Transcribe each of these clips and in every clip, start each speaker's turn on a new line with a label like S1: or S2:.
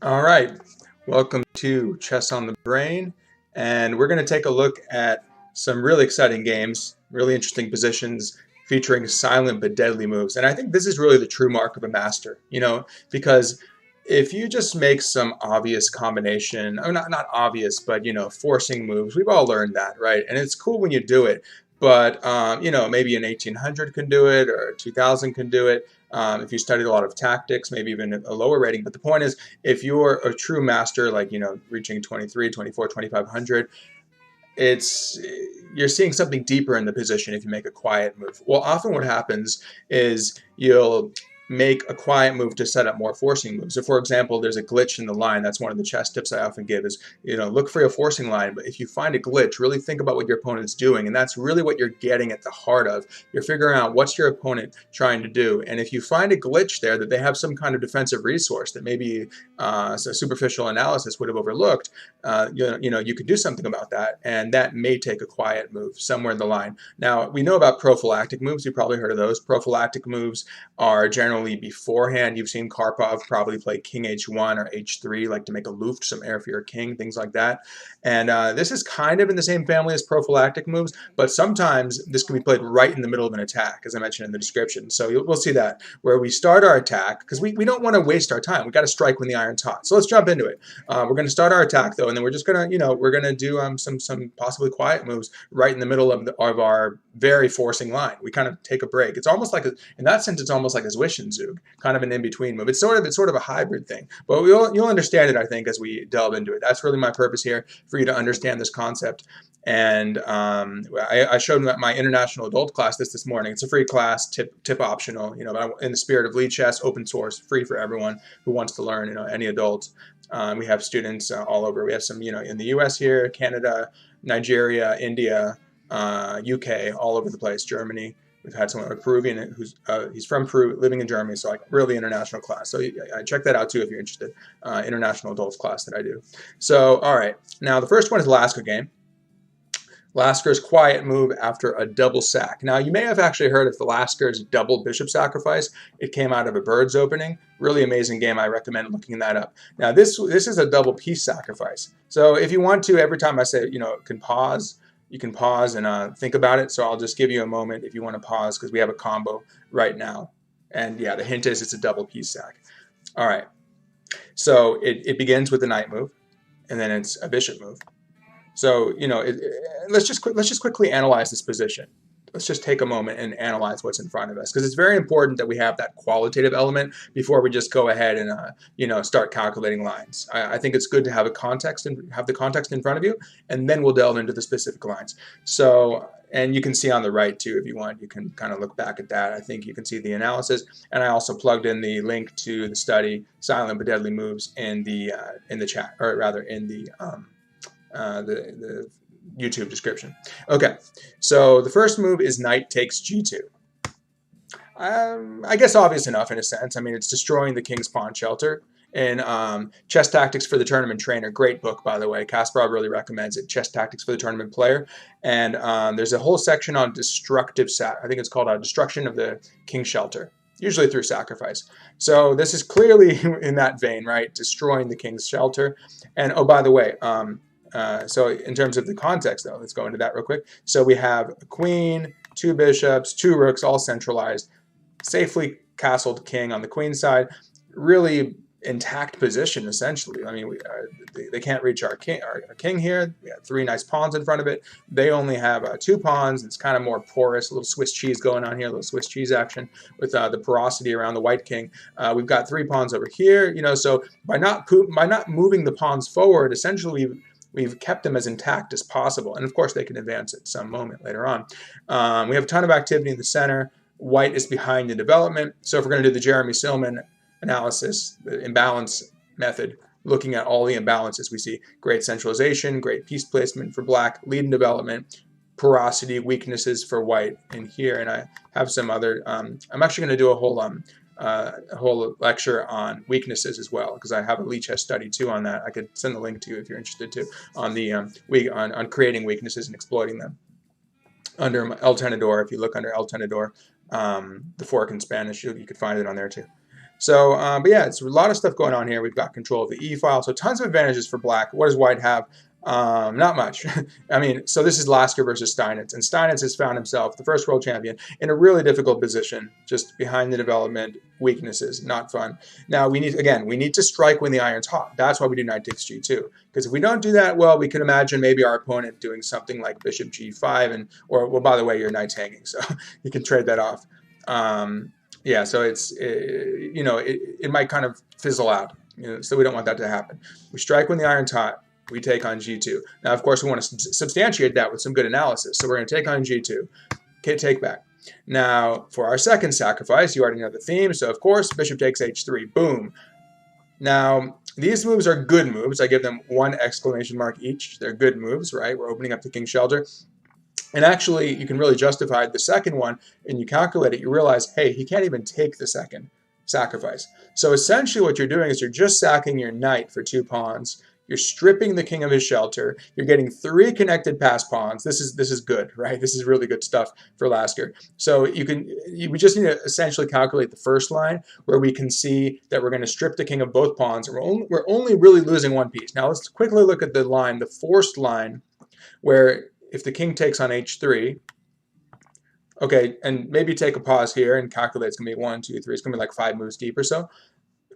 S1: All right, welcome to Chess on the Brain, and we're going to take a look at some really exciting games, really interesting positions featuring silent but deadly moves. And I think this is really the true mark of a master, because if you just make some obvious combination, or not obvious, but forcing moves, we've all learned that, right? And it's cool when you do it, but maybe an 1800 can do it or 2000 can do it. If you studied a lot of tactics, maybe even a lower rating. But the point is, if you're a true master, like, reaching 23, 24, 2500, you're seeing something deeper in the position if you make a quiet move. Well, often what happens is you'll make a quiet move to set up more forcing moves. So for example, there's a glitch in the line. That's one of the chess tips I often give is, look for a forcing line, but if you find a glitch, really think about what your opponent's doing. And that's really what you're getting at the heart of. You're figuring out what's your opponent trying to do. And if you find a glitch there that they have some kind of defensive resource that maybe a superficial analysis would have overlooked, you could do something about that. And that may take a quiet move somewhere in the line. Now, we know about prophylactic moves. You've probably heard of those. Prophylactic moves are generally beforehand. You've seen Karpov probably play king h1 or h3, like to make a luft, some air for your king, things like that. And this is kind of in the same family as prophylactic moves, but sometimes this can be played right in the middle of an attack, as I mentioned in the description. So we'll see that, where we start our attack, because we don't want to waste our time. We got to strike when the iron's hot. So let's jump into it. We're going to start our attack, though, and then we're just going to, we're going to do some possibly quiet moves right in the middle of our very forcing line. We kind of take a break. It's almost like, in that sense, it's almost like a Zwischenzug, kind of an in-between move. It's sort of a hybrid thing, but you'll understand it, I think, as we delve into it. That's really my purpose here, for you to understand this concept. And I showed my international adult class this morning. It's a free class, tip optional. In the spirit of lead chess, open source, free for everyone who wants to learn. Any adult. We have students all over. We have some, in the U.S. here, Canada, Nigeria, India, UK, all over the place, Germany. We've had someone, a Peruvian, he's from Peru, living in Germany, so like really international class. So check that out too if you're interested. International adults class that I do. So, all right. Now the first one is Lasker game. Lasker's quiet move after a double sack. Now, you may have actually heard of the Lasker's double bishop sacrifice. It came out of a bird's opening. Really amazing game. I recommend looking that up. Now, this is a double piece sacrifice. So if you want to, every time I say, can pause, you can pause and think about it. So I'll just give you a moment if you want to pause, because we have a combo right now. And yeah, the hint is it's a double piece sack. All right. So it begins with the knight move, and then it's a bishop move. So, let's just quickly analyze this position. Let's just take a moment and analyze what's in front of us, because it's very important that we have that qualitative element before we just go ahead and start calculating lines. I think it's good to have the context in front of you, and then we'll delve into the specific lines. So, and you can see on the right too, if you want, you can kind of look back at that. I think you can see the analysis, and I also plugged in the link to the study Silent but Deadly Moves in the chat, or rather in the YouTube description. Okay, so the first move is knight takes g2. I guess obvious enough in a sense. I mean, it's destroying the king's pawn shelter. In Chess Tactics for the Tournament Trainer, great book, by the way. Kasparov really recommends it, Chess Tactics for the Tournament Player. And there's a whole section on destructive I think it's called destruction of the king's shelter, usually through sacrifice. So this is clearly in that vein, right? Destroying the king's shelter. And oh, by the way, so in terms of the context, though, let's go into that real quick. So we have a queen, two bishops, two rooks, all centralized, safely castled king on the queen side, really intact position, essentially. I mean, they can't reach our king here. We have three nice pawns in front of it. They only have two pawns. It's kind of more porous, a little Swiss cheese going on here, a little Swiss cheese action with the porosity around the white king. We've got three pawns over here, so by not moving the pawns forward, essentially we've kept them as intact as possible. And of course, they can advance at some moment later on. We have a ton of activity in the center. White is behind in development. So if we're going to do the Jeremy Silman analysis, the imbalance method, looking at all the imbalances, we see great centralization, great piece placement for black, lead in development, porosity, weaknesses for white in here. And I have some other, I'm actually going to do a whole lecture on weaknesses as well, because I have a lead chess study too on that. I could send the link to you if you're interested too, on the on creating weaknesses and exploiting them. Under El Tenedor, if you look under El Tenedor, the fork in Spanish, you could find it on there too. So, but yeah, it's a lot of stuff going on here. We've got control of the E file, so tons of advantages for black. What does white have? Not much. I mean, so this is Lasker versus Steinitz, and Steinitz has found himself, the first world champion, in a really difficult position, just behind the development, weaknesses, not fun. Now, we need to strike when the iron's hot. That's why we do knight takes g2, because if we don't do that, well, we can imagine maybe our opponent doing something like bishop g5, or, well, by the way, your knight's hanging, so you can trade that off. Yeah, so it might kind of fizzle out, so we don't want that to happen. We strike when the iron's hot. We take on g2. Now, of course, we want to substantiate that with some good analysis. So we're going to take on g2. Okay, take back. Now, for our second sacrifice, you already know the theme. So, of course, bishop takes h3. Boom. Now, these moves are good moves. I give them 1 exclamation mark each. They're good moves, right? We're opening up the king's shelter. And actually, you can really justify the second one, and you calculate it. You realize, hey, he can't even take the second sacrifice. So essentially what you're doing is you're just sacking your knight for 2 pawns. You're stripping the king of his shelter. You're getting 3 connected pass pawns. This is good, right? This is really good stuff for Lasker. So we just need to essentially calculate the first line where we can see that we're going to strip the king of both pawns. And we're only really losing 1 piece. Now let's quickly look at the line, the forced line, where if the king takes on h3, okay, and maybe take a pause here and calculate. It's going to be 1, 2, 3. It's going to be like 5 moves deep or so.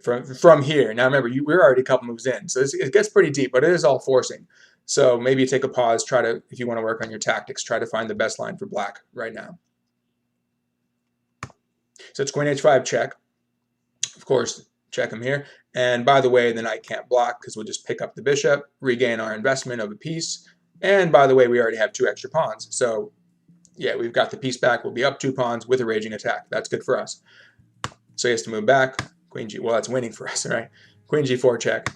S1: From here. Now remember, we're already a couple moves in, so it gets pretty deep, but it is all forcing. So maybe take a pause, if you want to work on your tactics, try to find the best line for black right now. So it's queen h5 check. Of course, check him here. And by the way, the knight can't block because we'll just pick up the bishop, regain our investment of a piece. And by the way, we already have 2 extra pawns. So yeah, we've got the piece back. We'll be up 2 pawns with a raging attack. That's good for us. So he has to move back. Queen G, well, that's winning for us, right? Queen G4 check,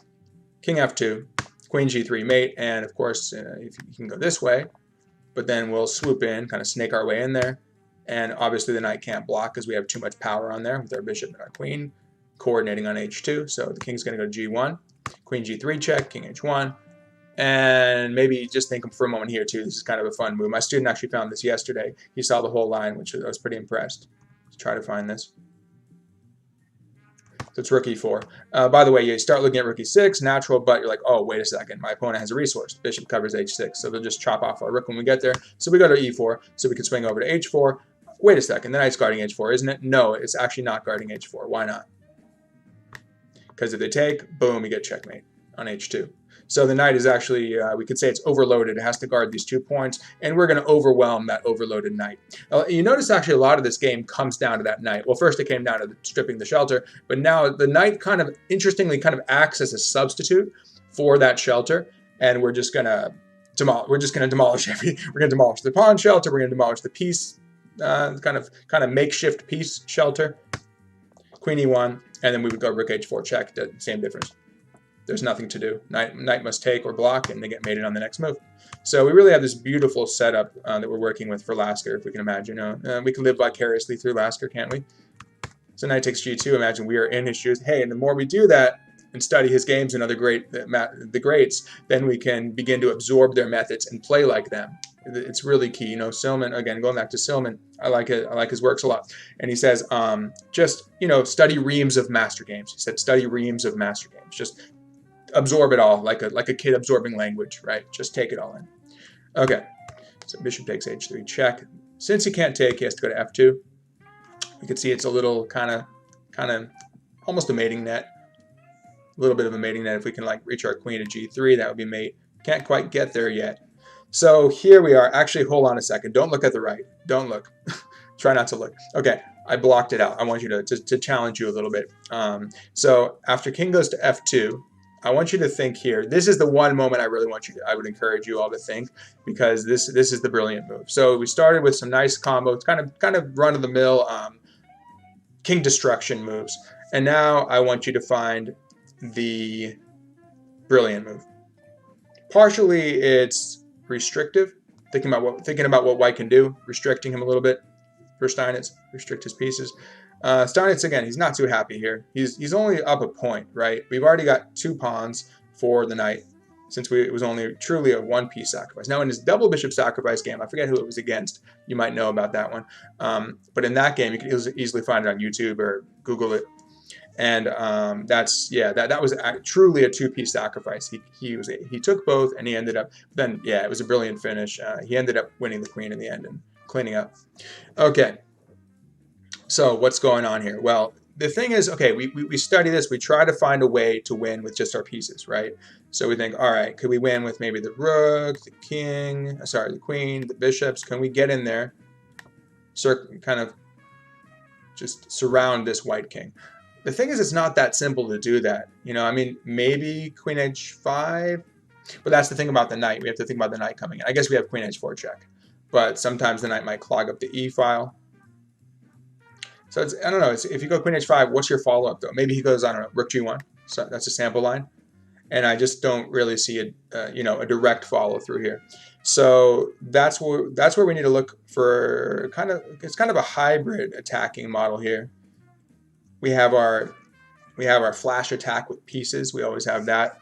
S1: King F2, Queen G3 mate, and of course, if you can go this way, but then we'll swoop in, kind of snake our way in there, and obviously the knight can't block because we have too much power on there with our bishop and our queen, coordinating on H2, so the king's going to go to G1, Queen G3 check, King H1, and maybe just think for a moment here too, this is kind of a fun move. My student actually found this yesterday. He saw the whole line, which I was pretty impressed. Let's try to find this. So it's rook e4. By the way, you start looking at rook e6, natural, but you're like, oh, wait a second. My opponent has a resource. Bishop covers h6, so they'll just chop off our rook when we get there. So we go to e4, so we can swing over to h4. Wait a second, the knight's guarding h4, isn't it? No, it's actually not guarding h4. Why not? Because if they take, boom, you get checkmate on h2. So the knight is actually, we could say it's overloaded. It has to guard these 2 points, and we're going to overwhelm that overloaded knight. You notice actually a lot of this game comes down to that knight. Well, first it came down to stripping the shelter, but now the knight kind of, interestingly, kind of acts as a substitute for that shelter, and we're just going to demolish. We're going to demolish the pawn shelter. We're going to demolish the piece, kind of makeshift piece shelter. Queen e1, and then we would go rook h4 check. Same difference. There's nothing to do. Knight must take or block, and they get mated on the next move. So we really have this beautiful setup that we're working with for Lasker, if we can imagine. We can live vicariously through Lasker, can't we? So knight takes g2. Imagine we are in his shoes. Hey, and the more we do that and study his games and other the greats, then we can begin to absorb their methods and play like them. It's really key. Silman, again, going back to Silman, I like it. I like his works a lot. And he says, just, study reams of master games. He said, study reams of master games. Just absorb it all, like a kid absorbing language, right? Just take it all in. Okay, so bishop takes h3 check. Since he can't take, he has to go to f2. You can see it's a little kind of almost a mating net. A little bit of a mating net. If we can reach our queen to g3, that would be mate. Can't quite get there yet. So here we are. Actually, hold on a second. Don't look at the right. Don't look. Try not to look. Okay, I blocked it out. I want you to challenge you a little bit. So after king goes to f2, I want you to think here. This is the one moment I really want I would encourage you all to think, because this is the brilliant move. So we started with some nice combos, kind of run of the mill king destruction moves, and now I want you to find the brilliant move. Partially, it's restrictive, thinking about what white can do, restricting him a little bit for Steinitz, restrict his pieces. Steinitz, again, he's not too happy here. He's only up a point, right? We've already got 2 pawns for the knight, since it was only truly a 1-piece sacrifice. Now, in his double bishop sacrifice game, I forget who it was against. You might know about that one. But in that game, you can easily find it on YouTube or Google it. And that was truly a two-piece sacrifice. He took both, and he ended up then it was a brilliant finish. He ended up winning the queen in the end and cleaning up. Okay, so what's going on here? Well, the thing is, okay, we study this. We try to find a way to win with just our pieces, right? So we think, all right, could we win with maybe the rook, the king, the queen, the bishops? Can we get in there, kind of just surround this white king? The thing is, it's not that simple to do that. I mean, maybe queen h5, but that's the thing about the knight. We have to think about the knight coming in. I guess we have queen h4 check, but sometimes the knight might clog up the e file. So I don't know. If you go queen h5, what's your follow-up though? Maybe he goes, I don't know, rook g1. So that's a sample line, and I just don't really see a direct follow through here. So that's where we need to look for it's kind of a hybrid attacking model here. We have our flash attack with pieces. We always have that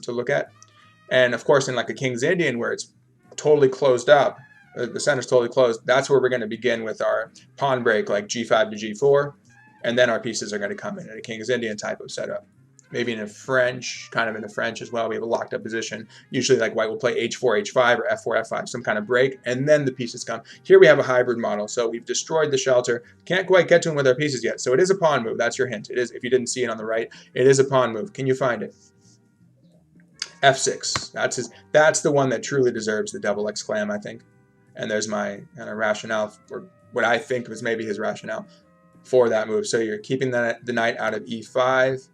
S1: to look at, and of course in like a King's Indian where it's totally closed up, the center's totally closed. That's where we're going to begin with our pawn break, like g5 to g4, and then our pieces are going to come in a King's Indian type of setup. Maybe in a French, kind of in the French as well, we have a locked up position. Usually like white will play h4, h5, or f4, f5, some kind of break, and then the pieces come. Here we have a hybrid model, so we've destroyed the shelter. Can't quite get to him with our pieces yet, so it is a pawn move. That's your hint. It is, if you didn't see it on the right, it is a pawn move. Can you find it? f6. That's the one that truly deserves the double exclam, I think. And there's my kind of rationale for what I think was maybe his rationale for that move. So you're keeping the knight out of e5.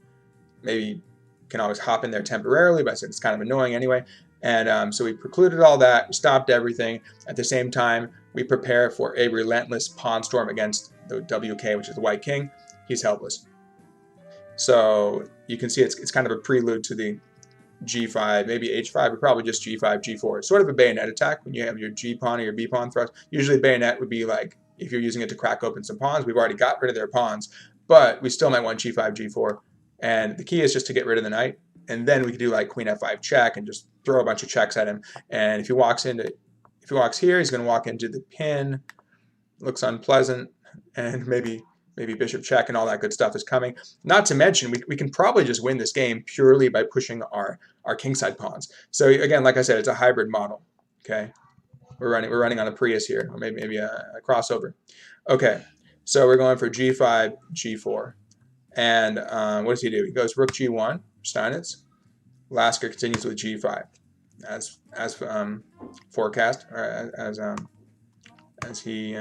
S1: Maybe you can always hop in there temporarily, but I said it's kind of annoying anyway. And so we precluded all that. We stopped everything. At the same time, we prepare for a relentless pawn storm against the WK, which is the white king. He's helpless. So you can see it's kind of a prelude to the g5, maybe h5, or probably just g5, g4. It's sort of a bayonet attack when you have your g pawn or your b pawn thrust. Usually bayonet would be like if you're using it to crack open some pawns. We've already got rid of their pawns, but we still might want g5, g4. And the key is just to get rid of the knight, and then we could do like queen f5 check and just throw a bunch of checks at him. And if he walks here, he's going to walk into the pin. Looks unpleasant, and maybe bishop check and all that good stuff is coming. Not to mention, we can probably just win this game purely by pushing our kingside pawns. So again, like I said, it's a hybrid model. Okay, we're running on a Prius here, or maybe a crossover. Okay, so we're going for g5, g4. And what does he do? He goes rook g1, Steinitz. Lasker continues with g5, as forecast, or as he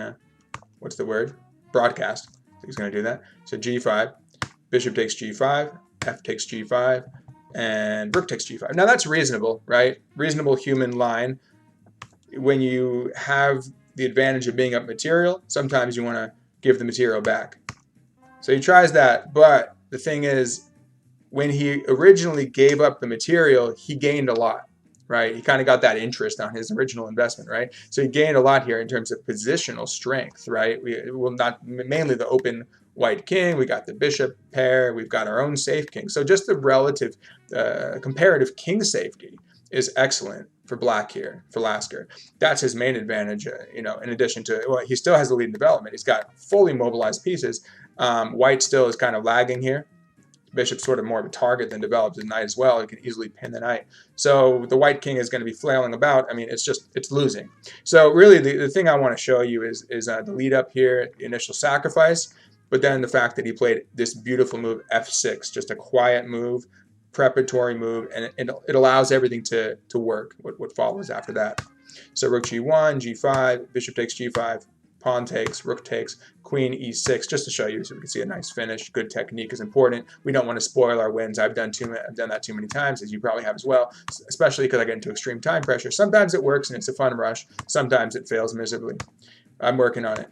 S1: what's the word? Broadcast. So he's going to do that. So g5, bishop takes g5, f takes g5, and rook takes g5. Now that's reasonable, right? Reasonable human line. When you have the advantage of being up material, sometimes you want to give the material back. So he tries that, but the thing is, when he originally gave up the material, he gained a lot, right? He kind of got that interest on his original investment, right? So he gained a lot here in terms of positional strength, right? Mainly the open white king, we got the bishop pair, we've got our own safe king. So just the relative comparative king safety is excellent for black here, for Lasker. That's his main advantage, in addition to, well, he still has the lead in development. He's got fully mobilized pieces. White still is kind of lagging here. Bishop's sort of more of a target than develops his knight as well. He can easily pin the knight. So the white king is going to be flailing about. I mean, it's losing. So really the thing I want to show you is the lead up here, the initial sacrifice, but then the fact that he played this beautiful move, f6, just a quiet move, preparatory move, and it allows everything to work, what follows after that. So rook g1, g5, bishop takes g5, pawn takes, rook takes, queen e6, just to show you so we can see a nice finish. Good technique is important. We don't want to spoil our wins. I've done that too many times, as you probably have as well, especially because I get into extreme time pressure. Sometimes it works and it's a fun rush. Sometimes it fails miserably. I'm working on it.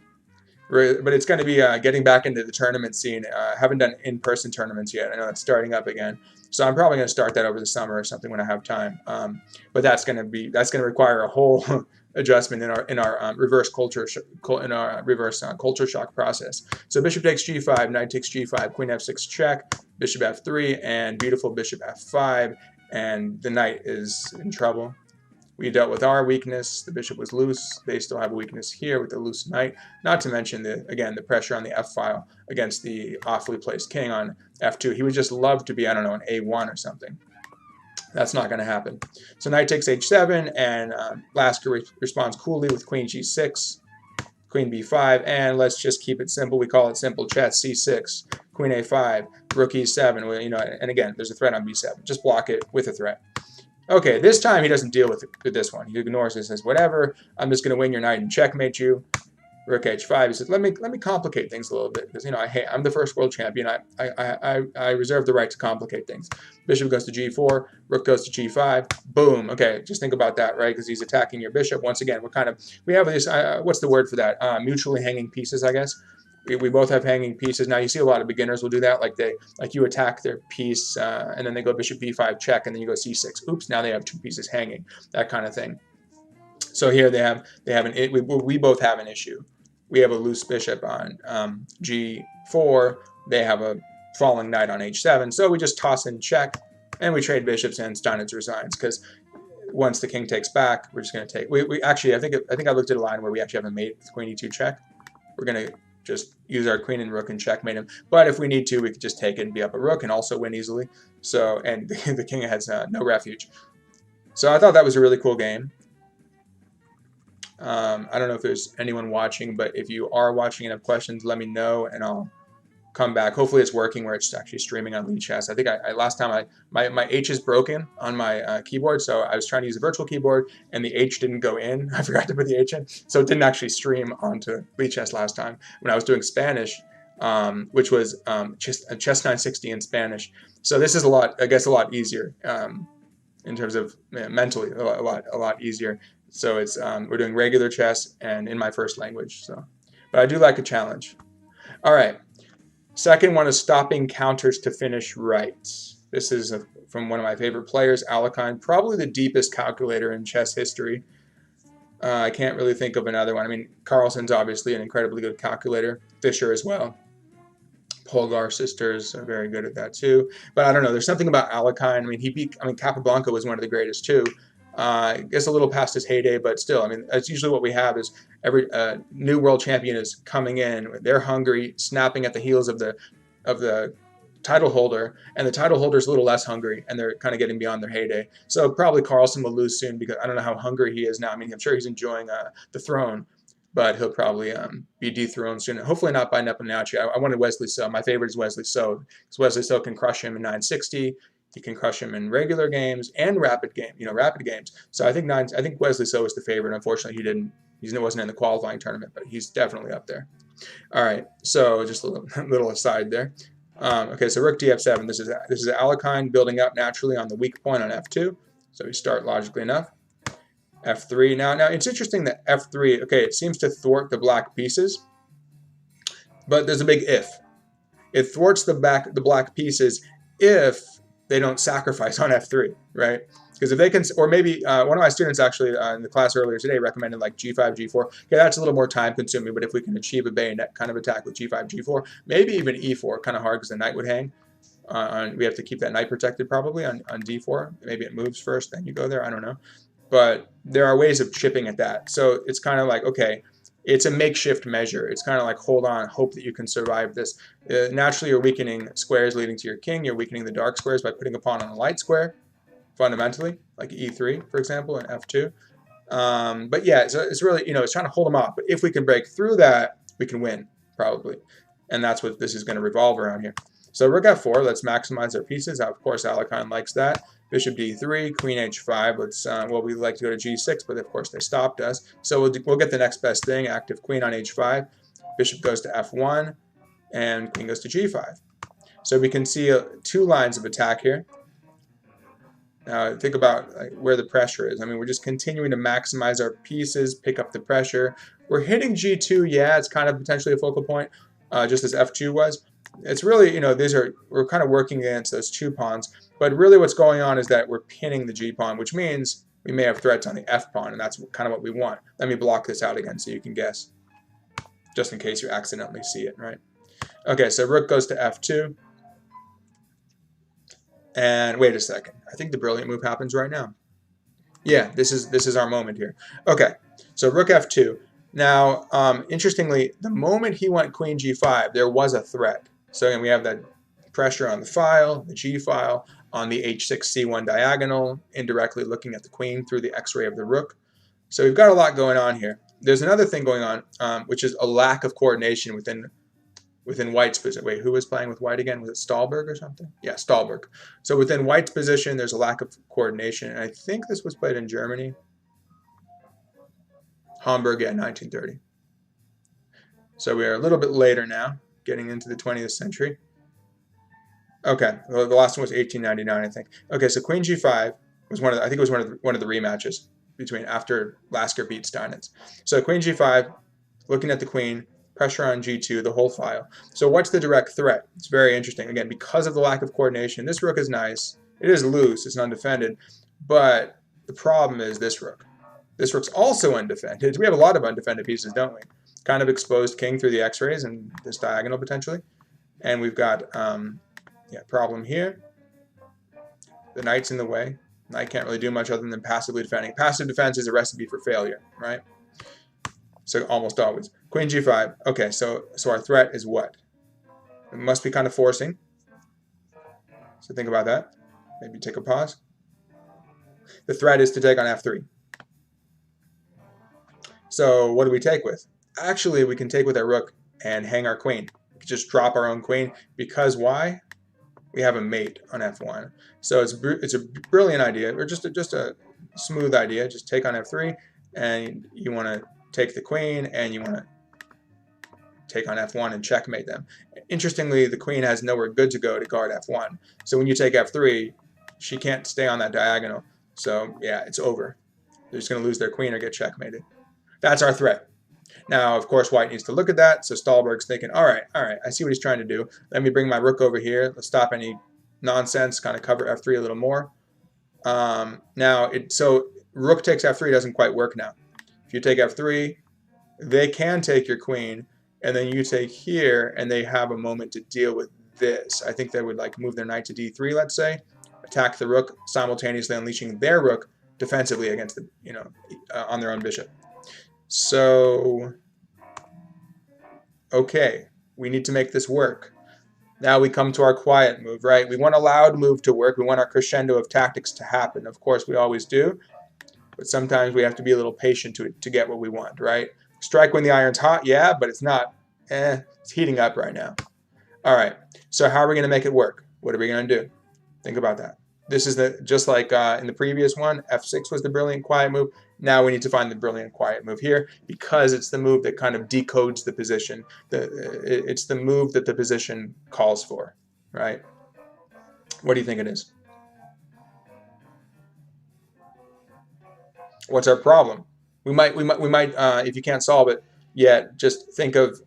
S1: But it's going to be getting back into the tournament scene. I haven't done in-person tournaments yet. I know it's starting up again. So I'm probably going to start that over the summer or something when I have time. But that's going to require a whole adjustment in our reverse culture shock process. So bishop takes g5, knight takes g5, queen f6 check, bishop f3, and beautiful bishop f5, and the knight is in trouble. We dealt with our weakness. The bishop was loose. They still have a weakness here with the loose knight. Not to mention, again, the pressure on the f-file against the awfully placed king on f2. He would just love to be, I don't know, an a1 or something. That's not going to happen. So knight takes h7, and Lasker responds coolly with queen g6, queen b5, and let's just keep it simple. We call it simple chess. c6, queen a5, rook e7. You know, and again, there's a threat on b7. Just block it with a threat. Okay, this time he doesn't deal with this one. He ignores it and says, whatever, I'm just going to win your knight and checkmate you. Rook h5. He says, let me complicate things a little bit, because, you know, I'm the first world champion. I reserve the right to complicate things. Bishop goes to g4. Rook goes to g5. Boom. Okay, just think about that, right? Because he's attacking your bishop. Once again, we have this, what's the word for that? Mutually hanging pieces, I guess. We both have hanging pieces. Now, you see a lot of beginners will do that. Like you attack their piece, and then they go bishop b5 check, and then you go c6. Oops, now they have two pieces hanging. That kind of thing. So here we both have an issue. We have a loose bishop on g4. They have a falling knight on h7. So we just toss in check, and we trade bishops, and Steinitz resigns, because once the king takes back, we're just going to take. We actually, I think I looked at a line where we actually have a mate with queen e2 check. We're going to just use our queen and rook and checkmate him. But if we need to, we could just take it and be up a rook and also win easily. So, and the king has no refuge. So I thought that was a really cool game. I don't know if there's anyone watching, but if you are watching and have questions, let me know, and I'll come back. Hopefully it's working where it's actually streaming on Lichess. I think last time my H is broken on my keyboard, so I was trying to use a virtual keyboard, and the H didn't go in. I forgot to put the H in, so it didn't actually stream onto Lichess last time when I was doing Spanish, which was chess 960 in Spanish. So this is a lot easier in terms of mentally, a lot easier. So it's we're doing regular chess and in my first language. So, but I do like a challenge. All right. Second one is stopping counters to finish right. This is from one of my favorite players, Alekhine, probably the deepest calculator in chess history. I can't really think of another one. I mean, Carlsen's obviously an incredibly good calculator. Fischer as well. Polgar sisters are very good at that too. But I don't know. There's something about Alekhine. I mean, Capablanca was one of the greatest too. I guess a little past his heyday, but still, I mean, that's usually what we have is every new world champion is coming in. They're hungry, snapping at the heels of the title holder, and the title holder is a little less hungry, and they're kind of getting beyond their heyday. So probably Carlsen will lose soon, because I don't know how hungry he is now. I mean, I'm sure he's enjoying the throne, but he'll probably be dethroned soon. Hopefully not by Nepomniachtchi. I wanted Wesley So. My favorite is Wesley So, because Wesley So can crush him in 960. He can crush him in regular games and rapid games. So I think Wesley So was the favorite. Unfortunately, he wasn't in the qualifying tournament, but he's definitely up there. All right, so just a little aside there. Okay, so Rook Df7. This is Alekhine building up naturally on the weak point on f2. So we start logically enough. f3. Now it's interesting that f3. Okay, it seems to thwart the black pieces, but there's a big if. It thwarts the black pieces if they don't sacrifice on f3, right? Because if they can, or maybe one of my students actually in the class earlier today recommended like g5, g4. Okay, that's a little more time consuming, but if we can achieve a bayonet kind of attack with g5, g4, maybe even e4, kind of hard because the knight would hang. We have to keep that knight protected probably on d4. Maybe it moves first, then you go there. I don't know. But there are ways of chipping at that. So it's kind of like, okay, it's a makeshift measure. It's kind of like, hold on, hope that you can survive this. Naturally, you're weakening squares leading to your king. You're weakening the dark squares by putting a pawn on a light square, fundamentally, like e3, for example, and f2. But yeah, so it's really, it's trying to hold them off. But if we can break through that, we can win, probably. And that's what this is going to revolve around here. So rook f4, let's maximize our pieces. Of course, Alekhine likes that. Bishop d3, queen h5. We'd like to go to g6, but of course they stopped us. So we'll get the next best thing, active queen on h5. Bishop goes to f1, and queen goes to g5. So we can see two lines of attack here. Now think about where the pressure is. I mean, we're just continuing to maximize our pieces, pick up the pressure. We're hitting g2, yeah, it's kind of potentially a focal point, just as f2 was. It's really, we're kind of working against those two pawns. But really what's going on is that we're pinning the g-pawn, which means we may have threats on the f-pawn, and that's kind of what we want. Let me block this out again so you can guess, just in case you accidentally see it, right? Okay, so rook goes to f2. And wait a second. I think the brilliant move happens right now. Yeah, this is our moment here. Okay, so rook f2. Now, interestingly, the moment he went queen g5, there was a threat. So again, we have that pressure on the file, the g file, on the h6 c1 diagonal, indirectly looking at the queen through the x-ray of the rook. So we've got a lot going on here. There's another thing going on, which is a lack of coordination within White's position. Wait, who was playing with White again? Was it Stahlberg or something? Yeah, Stahlberg. So within White's position, there's a lack of coordination. And I think this was played in Germany. Hamburg, yeah, 1930. So we are a little bit later now, getting into the 20th century. Okay, well, the last one was 1899, I think. Okay, so Queen G5 was one of the rematches between after Lasker beat Steinitz. So Queen G5, looking at the Queen, pressure on G2, the whole file. So what's the direct threat? It's very interesting. Again, because of the lack of coordination, this rook is nice. It is loose. It's undefended. But the problem is this rook. This rook's also undefended. We have a lot of undefended pieces, don't we? Kind of exposed king through the x-rays and this diagonal potentially. And we've got problem here. The knight's in the way. Knight can't really do much other than passively defending. Passive defense is a recipe for failure, right? So almost always. Queen G5. Okay, so our threat is what? It must be kind of forcing. So think about that. Maybe take a pause. The threat is to take on F3. So what do we take with? Actually, we can take with our rook and hang our queen. We can just drop our own queen because why? We have a mate on F1. So it's a brilliant idea, or just a smooth idea. Just take on F3, and you want to take the queen, and you want to take on F1 and checkmate them. Interestingly, the queen has nowhere good to go to guard F1. So when you take F3, she can't stay on that diagonal. So yeah, it's over. They're just going to lose their queen or get checkmated. That's our threat. Now, of course, White needs to look at that. So Stahlberg's thinking, all right, I see what he's trying to do. Let me bring my rook over here. Let's stop any nonsense, kind of cover F3 a little more. So rook takes F3 doesn't quite work now. If you take F3, they can take your queen, and then you take here, and they have a moment to deal with this. I think they would like move their knight to D3, let's say, attack the rook, simultaneously unleashing their rook defensively against the, on their own bishop. So, okay, we need to make this work. Now we come to our quiet move, right? We want a loud move to work. We want our crescendo of tactics to happen. Of course, we always do. But sometimes we have to be a little patient to get what we want, right? Strike when the iron's hot, yeah, but it's not. It's heating up right now. All right, so how are we going to make it work? What are we going to do? Think about that. This is just like in the previous one, F6 was the brilliant quiet move. Now we need to find the brilliant quiet move here because it's the move that kind of decodes the position. It's the move that the position calls for, right? What do you think it is? What's our problem? We might if you can't solve it yet, just think of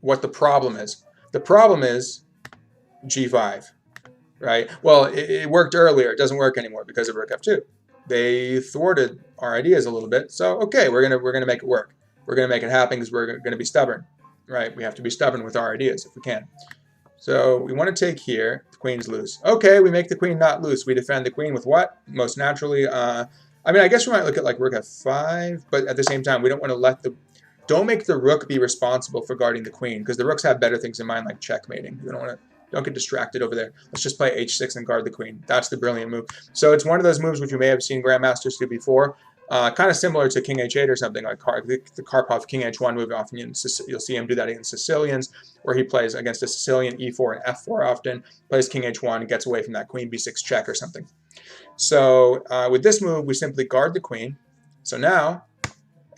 S1: what the problem is. The problem is G5. Right? Well, it worked earlier. It doesn't work anymore because of Rook F2. They thwarted our ideas a little bit. So okay, we're gonna make it work. We're gonna make it happen because we're gonna be stubborn, right? We have to be stubborn with our ideas if we can. So we want to take here. The queen's loose. Okay, we make the queen not loose. We defend the queen with what? Most naturally. I guess we might look at like Rook F5, but at the same time, we don't want to don't make the rook be responsible for guarding the queen because the rooks have better things in mind like checkmating. We don't get distracted over there. Let's just play H6 and guard the queen. That's the brilliant move. So it's one of those moves which you may have seen grandmasters do before, kind of similar to King H8 or something like the Karpov King H1 move. Often you'll see him do that against Sicilians, where he plays against a Sicilian E4 and F4 often, plays King H1 and gets away from that Queen B6 check or something. So with this move, we simply guard the queen. So now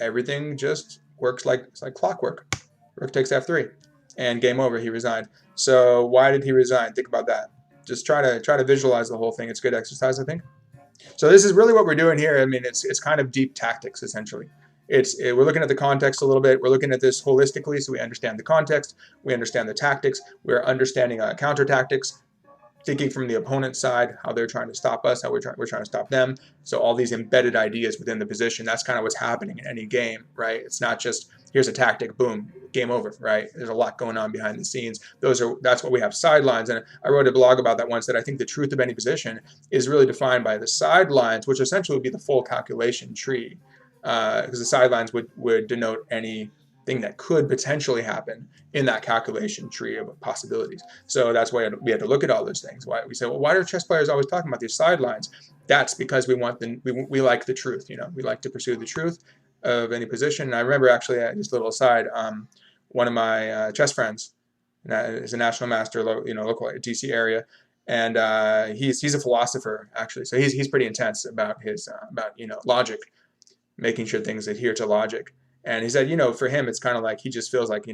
S1: everything just works like clockwork. Rook takes F3. And game over, he resigned. So why did he resign? Think about that. Just try to visualize the whole thing. It's good exercise, I think. So this is really what we're doing here. I mean, it's kind of deep tactics, essentially. We're looking at the context a little bit. We're looking at this holistically, so we understand the context. We understand the tactics. We're understanding counter tactics. thinking from the opponent's side, how they're trying to stop us, how we're trying to stop them. So all these embedded ideas within the position, that's kind of what's happening in any game, right? It's not just here's a tactic, boom, game over, right? There's a lot going on behind the scenes. That's what we have sidelines. And I wrote a blog about that once, that I think the truth of any position is really defined by the sidelines, which essentially would be the full calculation tree, because the sidelines would denote anything that could potentially happen in that calculation tree of possibilities. So that's why we had to look at all those things. Why we say, well, why are chess players always talking about these sidelines? That's because we like the truth. We like to pursue the truth of any position. And I remember, actually, just a little aside, one of my chess friends is a national master, local DC area, and he's a philosopher, actually. So he's pretty intense about his logic, making sure things adhere to logic. And he said, for him, it's kind of like he just feels like,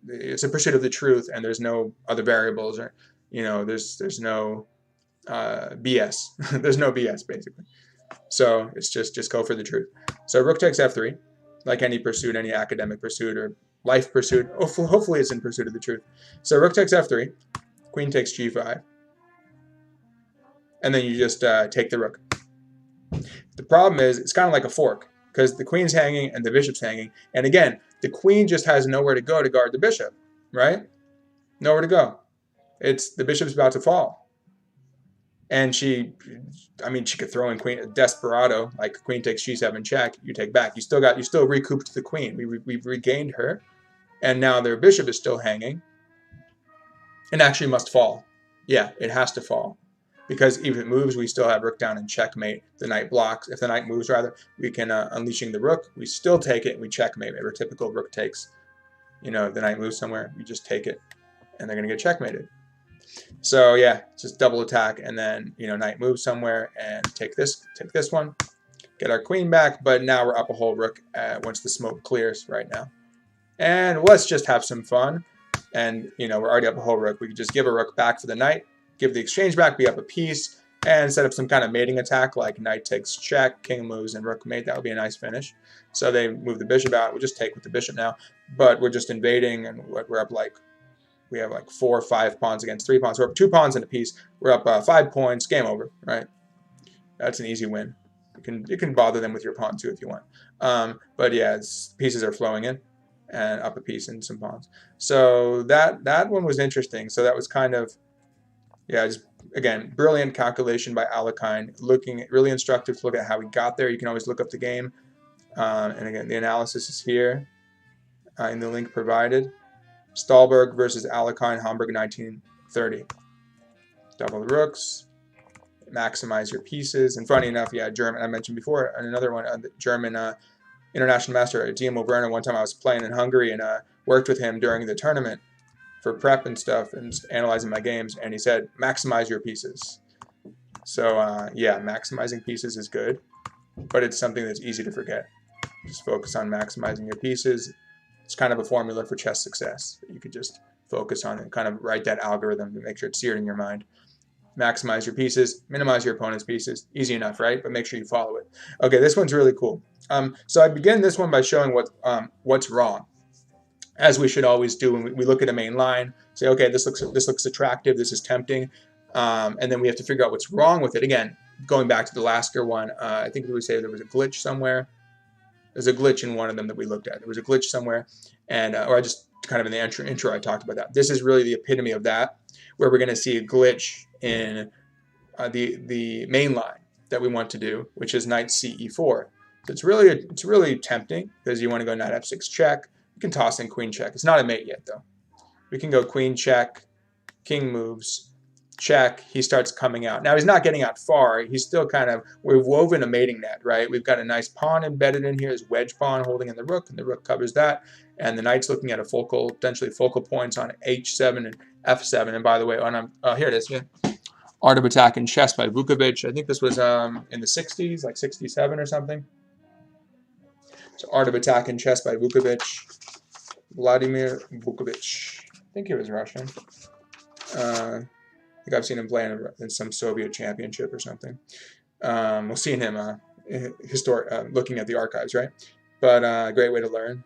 S1: it's a pursuit of the truth, and there's no other variables, or, there's no BS. There's no BS, basically. So it's just go for the truth. So rook takes f3, like any pursuit, any academic pursuit or life pursuit. Hopefully it's in pursuit of the truth. So rook takes f3, queen takes g5, and then you just take the rook. The problem is it's kind of like a fork, because the queen's hanging and the bishop's hanging. And again, the queen just has nowhere to go to guard the bishop, right? Nowhere to go. The bishop's about to fall. And she could throw in queen desperado, like queen takes g7 check, you take back. You still recouped the queen. We've regained her. And now their bishop is still hanging and actually must fall. Yeah, it has to fall. Because if it moves, we still have rook down and checkmate. The knight blocks. If the knight moves, rather, we can unleashing the rook. We still take it and we checkmate. Our typical rook takes. The knight moves somewhere, we just take it, and they're going to get checkmated. So yeah, just double attack, and then knight moves somewhere and take this one, get our queen back. But now we're up a whole rook once the smoke clears right now. And let's just have some fun. And we're already up a whole rook. We could just give a rook back for the knight. Give the exchange back, be up a piece, and set up some kind of mating attack like knight takes check, king moves, and rook mate. That would be a nice finish. So they move the bishop out. We'll just take with the bishop now, but we're just invading, and we're up we have 4 or 5 pawns against 3 pawns. We're up 2 pawns and a piece. We're up 5 points. Game over, right? That's an easy win. You can bother them with your pawn too if you want. But yeah, pieces are flowing in, and up a piece and some pawns. So that one was interesting. So that was kind of, yeah, just, again, brilliant calculation by Alekhine. Really instructive to look at how we got there. You can always look up the game. And again, the analysis is here in the link provided. Stahlberg versus Alekhine, Hamburg, 1930. Double the rooks. Maximize your pieces. And funny enough, yeah, German, I mentioned before, and another one, the German international master, Timo Werner. One time I was playing in Hungary and worked with him during the tournament for prep and stuff, and analyzing my games, and he said, maximize your pieces. So yeah, maximizing pieces is good, but it's something that's easy to forget. Just focus on maximizing your pieces. It's kind of a formula for chess success that you could just focus on and kind of write that algorithm to make sure it's seared in your mind. Maximize your pieces, minimize your opponent's pieces. Easy enough, right? But make sure you follow it. Okay, this one's really cool. So I begin this one by showing what's wrong, as we should always do when we look at a main line. Say, okay, this looks attractive, this is tempting, and then we have to figure out what's wrong with it. Again, going back to the Lasker one, I think we would say there was a glitch somewhere. There's a glitch in one of them that we looked at. There was a glitch somewhere, and or I just kind of in the intro I talked about that. This is really the epitome of that, where we're going to see a glitch in the main line that we want to do, which is knight ce4. So it's really tempting because you want to go knight f6 check. You can toss in queen check. It's not a mate yet though. We can go queen check, king moves, check. He starts coming out. Now he's not getting out far. He's still we've woven a mating net, right? We've got a nice pawn embedded in here, his wedge pawn holding in the rook, and the rook covers that. And the knight's looking at potentially focal points on h7 and f7. And by the way, here it is, yeah. Art of Attack in Chess by Vukovic. I think this was in the 60s, like 67 or something. So Art of Attack in Chess by Vukovic. Vladimir Vukovic. I think he was Russian. I think I've seen him play in some Soviet championship or something. We'll see him looking at the archives, right? But a great way to learn.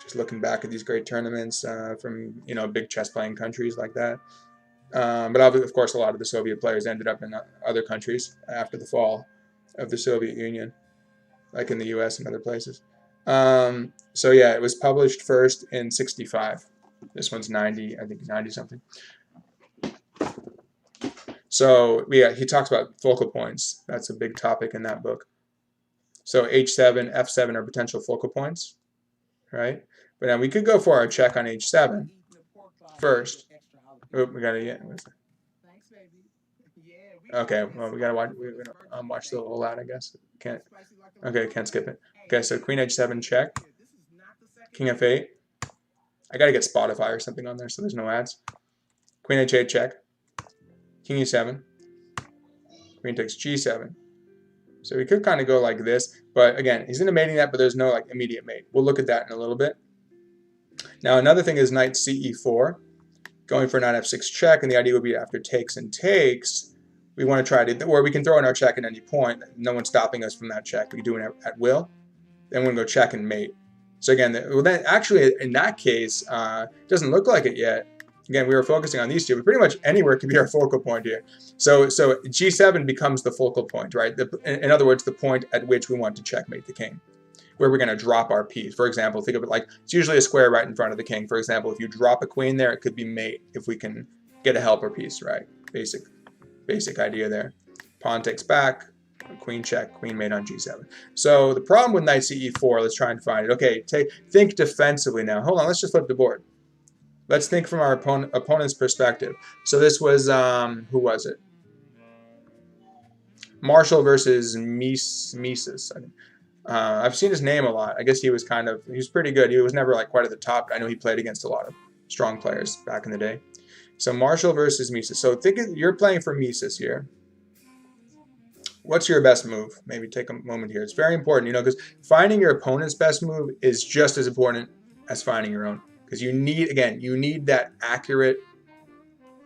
S1: Just looking back at these great tournaments from big chess playing countries like that. But of course, a lot of the Soviet players ended up in other countries after the fall of the Soviet Union, like in the U.S. and other places. So yeah, it was published first in 65. This one's 90, I think 90 something. So yeah, he talks about focal points. That's a big topic in that book. So H7, F7 are potential focal points, right? But now we could go for our check on H7 first. Oh, we gotta get. Okay, well we gotta watch the whole out, I guess. Can't. Okay, can't skip it. Okay, so Queen H7 check. King F8. I gotta get Spotify or something on there so there's no ads. Queen H8 check. King E7. Queen takes G7. So we could kind of go like this, but again, he's in a mating net, but there's no like immediate mate. We'll look at that in a little bit. Now another thing is knight CE4, going for knight F6 check, and the idea would be after takes and takes, we want to try to, or we can throw in our check at any point. No one's stopping us from that check. We can do it at will. Then we're going to go check and mate. So again, well, then actually in that case, it doesn't look like it yet. Again, we were focusing on these two, but pretty much anywhere could be our focal point here. So G7 becomes the focal point, right? In other words, the point at which we want to checkmate the king, where we're going to drop our piece. For example, think of it like it's usually a square right in front of the king. For example, if you drop a queen there, it could be mate if we can get a helper piece, right? Basic idea there. Pawn takes back, queen check, queen mate on G7. So the problem with knight CE4, let's try and find it. Okay, think defensively now. Hold on, let's just flip the board. Let's think from our opponent's perspective. So this was, who was it? Marshall versus Mises. I've seen his name a lot. I guess he was pretty good. He was never like quite at the top. I know he played against a lot of strong players back in the day. So Marshall versus Mises. So you're playing for Mises here. What's your best move? Maybe take a moment here. It's very important, because finding your opponent's best move is just as important as finding your own. Because you need that accurate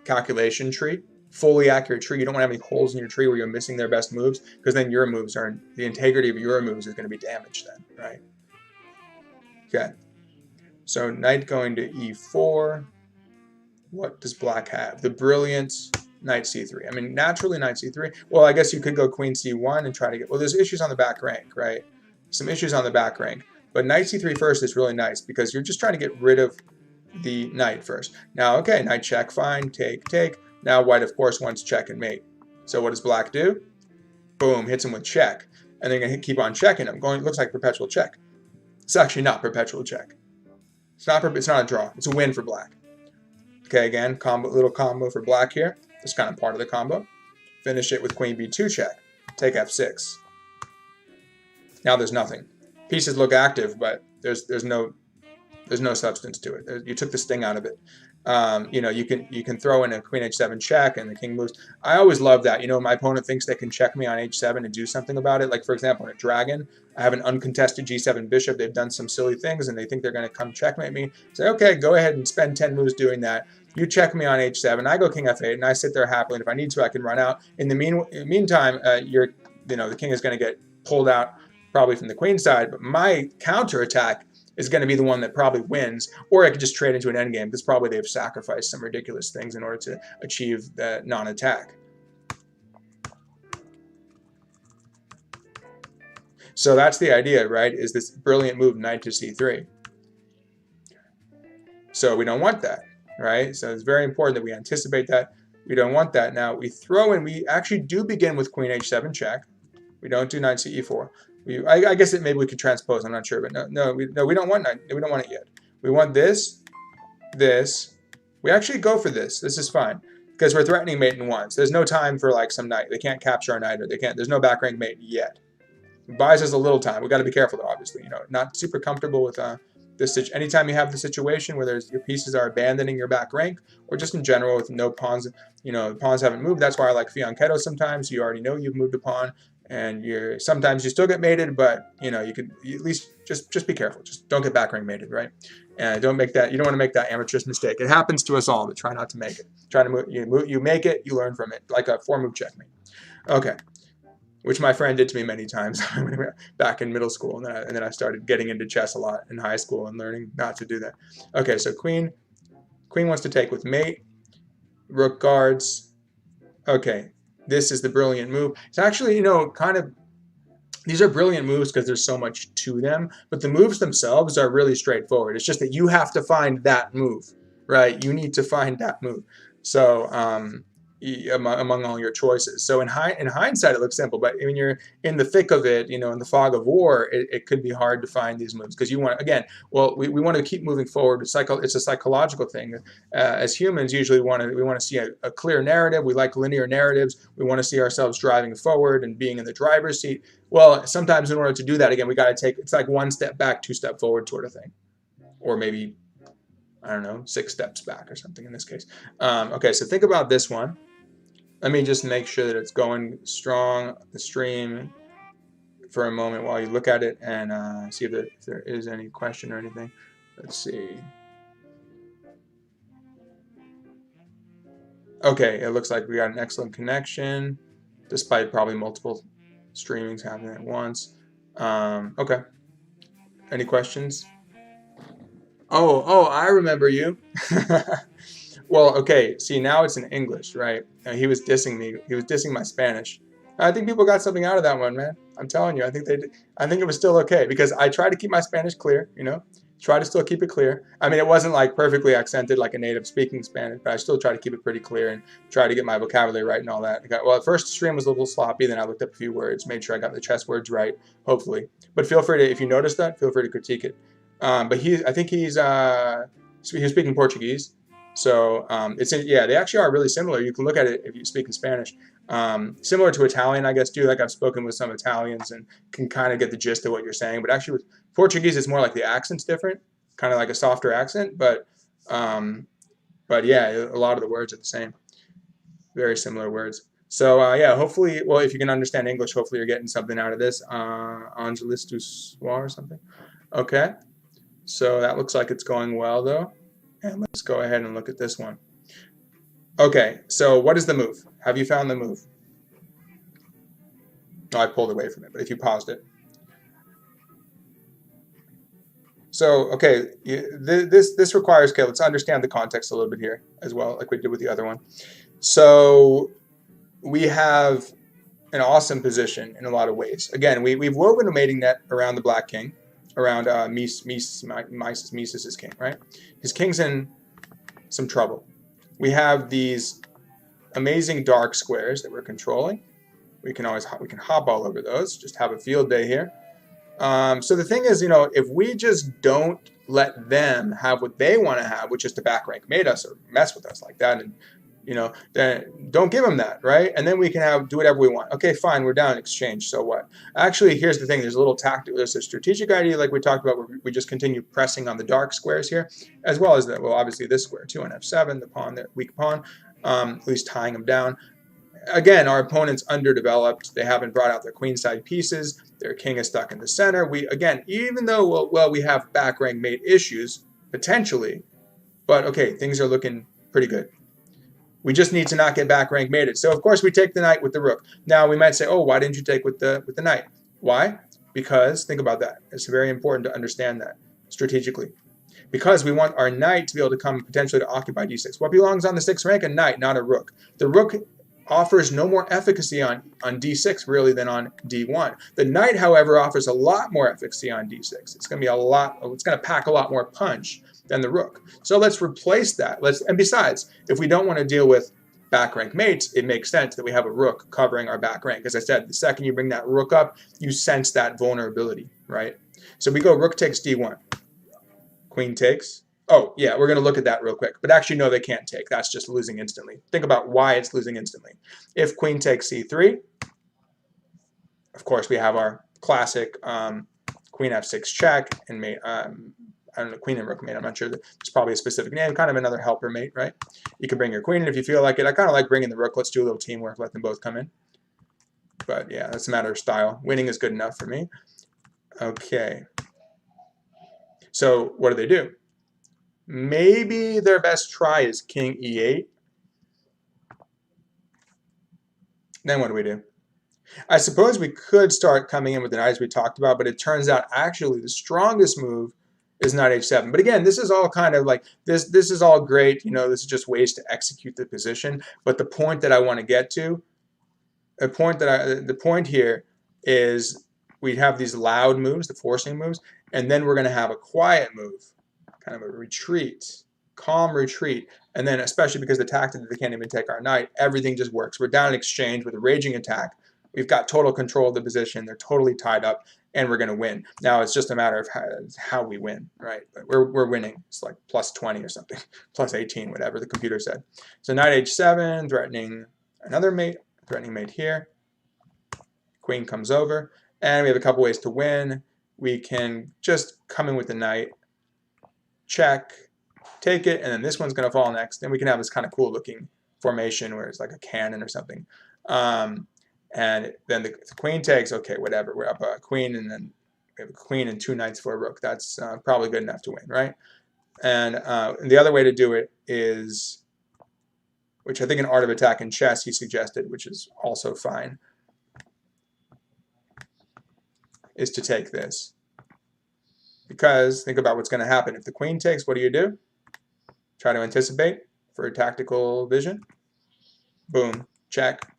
S1: calculation tree, fully accurate tree. You don't want to have any holes in your tree where you're missing their best moves, because then the integrity of your moves is going to be damaged then, right? Okay. So knight going to E4. What does black have? The brilliant knight C3. I mean, naturally knight C3. Well, I guess you could go queen C1 and try to get, well, there's issues on the back rank, right? Some issues on the back rank. But knight C3 first is really nice because you're just trying to get rid of the knight first. Now, okay, knight check, fine, take. Now white, of course, wants check and mate. So what does black do? Boom, hits him with check. And they're going to keep on checking him. Looks like perpetual check. It's actually not perpetual check. It's not a draw. It's a win for black. Okay, again, little combo for black here. It's kind of part of the combo. Finish it with queen B2 check. Take F6. Now there's nothing. Pieces look active, but there's no substance to it. You took the sting out of it. You can throw in a queen H7 check and the king moves. I always love that. My opponent thinks they can check me on H7 and do something about it. Like for example, in a dragon, I have an uncontested G7 bishop. They've done some silly things and they think they're going to come checkmate me. Say, okay, go ahead and spend 10 moves doing that. You check me on H7. I go king F8 and I sit there happily. And if I need to, I can run out. In the meantime, the king is going to get pulled out probably from the queen side, but my counterattack is going to be the one that probably wins, or I could just trade into an endgame because probably they've sacrificed some ridiculous things in order to achieve the non-attack. So that's the idea, right, is this brilliant move, knight to C3. So we don't want that, right? So it's very important that we anticipate that. We don't want that. Now we actually do begin with queen H7 check. We don't do knight CE4. I guess maybe we could transpose. I'm not sure, but no, we don't want we don't want it yet. We want this. We actually go for this. This is fine because we're threatening mate in ones. There's no time for like some knight. They can't capture our knight, or there's no back rank mate yet. It buys us a little time. We got to be careful though. Obviously, not super comfortable with this. Anytime you have the situation where your pieces are abandoning your back rank, or just in general with no pawns, the pawns haven't moved. That's why I like fianchetto sometimes. You already know you've moved a pawn. And sometimes you still get mated, but you can at least just be careful. Just don't get back rank mated, right? And you don't want to make that amateur's mistake. It happens to us all, but try not to make it. Try to you make it, you learn from it, like a 4-move checkmate. Okay, which my friend did to me many times back in middle school, and then I started getting into chess a lot in high school and learning not to do that. Okay, so queen wants to take with mate. Rook guards. Okay, this is the brilliant move. It's actually, you know, kind of, these are brilliant moves because there's so much to them, but the moves themselves are really straightforward. It's just that you have to find that move, right? You need to find that move. So among all your choices. So in hindsight, it looks simple, but when you're in the thick of it, you know, in the fog of war, it could be hard to find these moves because you want, again, well, we want to keep moving forward. It's a psychological thing. As humans, usually we want to see a clear narrative. We like linear narratives. We want to see ourselves driving forward and being in the driver's seat. Well, sometimes in order to do that, again, we got to take, it's like one step back, two step forward sort of thing, or maybe, I don't know, 6 steps back or something in this case. Okay, so think about this one. Let me just make sure that it's going strong, the stream, for a moment while you look at it and see if there is any question or anything. Let's see. Okay, it looks like we got an excellent connection, despite probably multiple streamings happening at once. Okay. Any questions? Oh, I remember you. Well, okay. See, now it's in English, right? He was dissing me. He was dissing my Spanish. I think people got something out of that one, man. I'm telling you. I think they did. I think it was still okay because I tried to keep my Spanish clear. You know, try to still keep it clear. I mean, it wasn't like perfectly accented like a native speaking Spanish, but I still try to keep it pretty clear and try to get my vocabulary right and all that. Well, at first the stream was a little sloppy. Then I looked up a few words, made sure I got the chess words right, hopefully. But feel free to, if you notice that, feel free to critique it. But I think he was speaking Portuguese. So yeah, they actually are really similar. You can look at it if you speak in Spanish. Similar to Italian, I guess, too. Like I've spoken with some Italians and can kind of get the gist of what you're saying. But actually with Portuguese, it's more like the accent's different, kind of like a softer accent. But yeah, a lot of the words are the same. Very similar words. So yeah, hopefully, well, if you can understand English, hopefully you're getting something out of this. Angelis du Soir or something. Okay. So that looks like it's going well, though. And let's go ahead and look at this one. Okay, so what is the move? Have you found the move? Oh, I pulled away from it, but if you paused it. So, okay, this requires, okay, let's understand the context a little bit here as well, like we did with the other one. So we have an awesome position in a lot of ways. Again, we've woven a mating net around the black king, around Mises' king, right? His king's in some trouble. We have these amazing dark squares that we're controlling. We can hop all over those. Just have a field day here. So the thing is, you know, if we just don't let them have what they want to have, which is to back rank mate us or mess with us like that, and you know, then don't give them that, right? And then we can do whatever we want. Okay, fine, we're down in exchange, so what? Actually, here's the thing, there's a little tactical, there's a strategic idea like we talked about where we just continue pressing on the dark squares here, as well as, well, obviously this square too, on f7, the pawn, the weak pawn, at least tying them down. Again, our opponent's underdeveloped. They haven't brought out their queenside pieces. Their king is stuck in the center. Again, even though, well, we have back rank mate issues, potentially, but okay, things are looking pretty good. We just need to not get back rank mated. So of course we take the knight with the rook. Now we might say, oh, why didn't you take with the knight? Why? Because, think about that. It's very important to understand that strategically. Because we want our knight to be able to come potentially to occupy d6. What belongs on the 6th rank? A knight, not a rook. The rook offers no more efficacy on d6 really than on d1. The knight, however, offers a lot more efficacy on d6. It's going to pack a lot more punch than the rook. So let's replace that. And besides, if we don't want to deal with back rank mates, it makes sense that we have a rook covering our back rank. As I said, the second you bring that rook up, you sense that vulnerability, right? So we go rook takes d1. Queen takes. Oh, yeah, we're going to look at that real quick. But actually, no, they can't take. That's just losing instantly. Think about why it's losing instantly. If queen takes c3, of course, we have our classic queen f6 check and mate. I don't know, queen and rook mate. I'm not sure. There's probably a specific name, kind of another helper mate, right? You can bring your queen in if you feel like it. I kind of like bringing the rook. Let's do a little teamwork. Let them both come in. But yeah, that's a matter of style. Winning is good enough for me. Okay. So what do? Maybe their best try is king e8. Then what do? I suppose we could start coming in with the knight as we talked about, but it turns out actually the strongest move is knight h7. But again, this is all kind of like this is all great, you know, this is just ways to execute the position. But the point that I want to get to, the point here is we have these loud moves, the forcing moves, and then we're going to have a quiet move, kind of a retreat, calm retreat. And then especially because the tactic that they can't even take our knight, everything just works. We're down in exchange with a raging attack. We've got total control of the position. They're totally tied up, and we're going to win. Now it's just a matter of how we win, right? But we're winning. It's like plus 20 or something, plus 18, whatever the computer said. So knight h7, threatening another mate, threatening mate here. Queen comes over, and we have a couple ways to win. We can just come in with the knight, check, take it, and then this one's going to fall next. Then we can have this kind of cool looking formation where it's like a cannon or something. And then the queen takes, okay, whatever. We're up a queen, and then we have a queen and 2 knights for a rook. That's probably good enough to win, right? And the other way to do it is, which I think in Art of Attack in Chess he suggested, which is also fine, is to take this. Because think about what's going to happen. If the queen takes, what do? Try to anticipate for a tactical vision. Boom, check.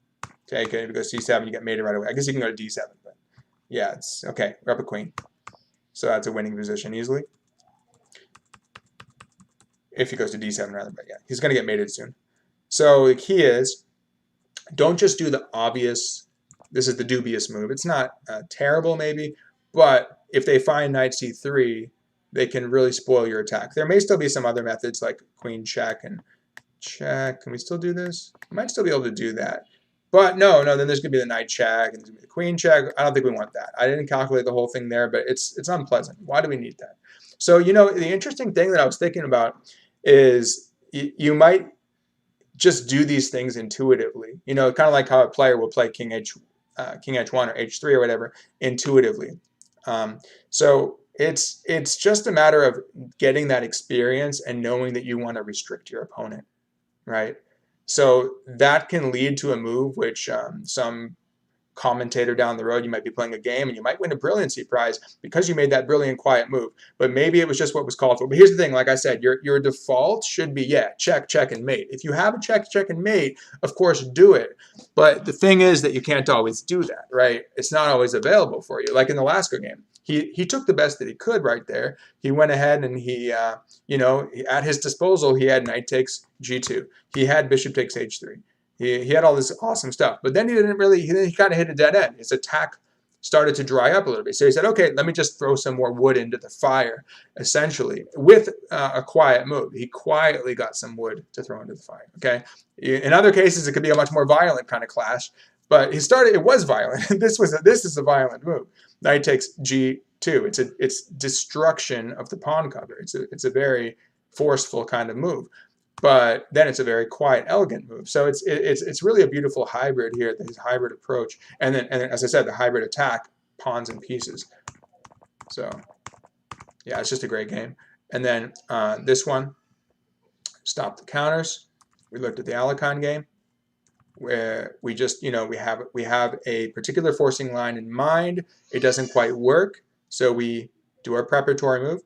S1: Take it. If you go c7, you get mated right away. I guess you can go to d7, but yeah, it's okay. We're up a queen. So that's a winning position easily. If he goes to d7 rather, but yeah, he's going to get mated soon. So the key is, don't just do the obvious, this is the dubious move. It's not terrible maybe, but if they find knight c3, they can really spoil your attack. There may still be some other methods like queen check and check. Can we still do this? We might still be able to do that. But no, then there's going to be the knight check and there's going to be the queen check. I don't think we want that. I didn't calculate the whole thing there, but it's unpleasant. Why do we need that? So, you know, the interesting thing that I was thinking about is you might just do these things intuitively. You know, kind of like how a player will play king h1 or h3 or whatever intuitively. So it's just a matter of getting that experience and knowing that you want to restrict your opponent, right? So that can lead to a move which some commentator down the road, you might be playing a game and you might win a brilliancy prize because you made that brilliant quiet move. But maybe it was just what was called for. But here's the thing, like I said, your default should be, yeah, check, check, and mate. If you have a check, check, and mate, of course, do it. But the thing is that you can't always do that, right? It's not always available for you. Like in the Lasker game, he took the best that he could right there. He went ahead and he, you know, at his disposal, he had knight takes g2. He had bishop takes h3. He had all this awesome stuff. But then he kind of hit a dead end. His attack started to dry up a little bit. So he said, okay, let me just throw some more wood into the fire, essentially, with a quiet move. He quietly got some wood to throw into the fire, okay? In other cases, it could be a much more violent kind of clash. But it was violent. This is a violent move. Knight takes g2. It's destruction of the pawn cover. It's a very forceful kind of move. But then it's a very quiet, elegant move. So it's really a beautiful hybrid here, this hybrid approach. And then as I said, the hybrid attack, pawns and pieces. So yeah, it's just a great game. And then this one, stop the counters. We looked at the Alekhine game, where we just, you know, we have a particular forcing line in mind. It doesn't quite work, so we do our preparatory move,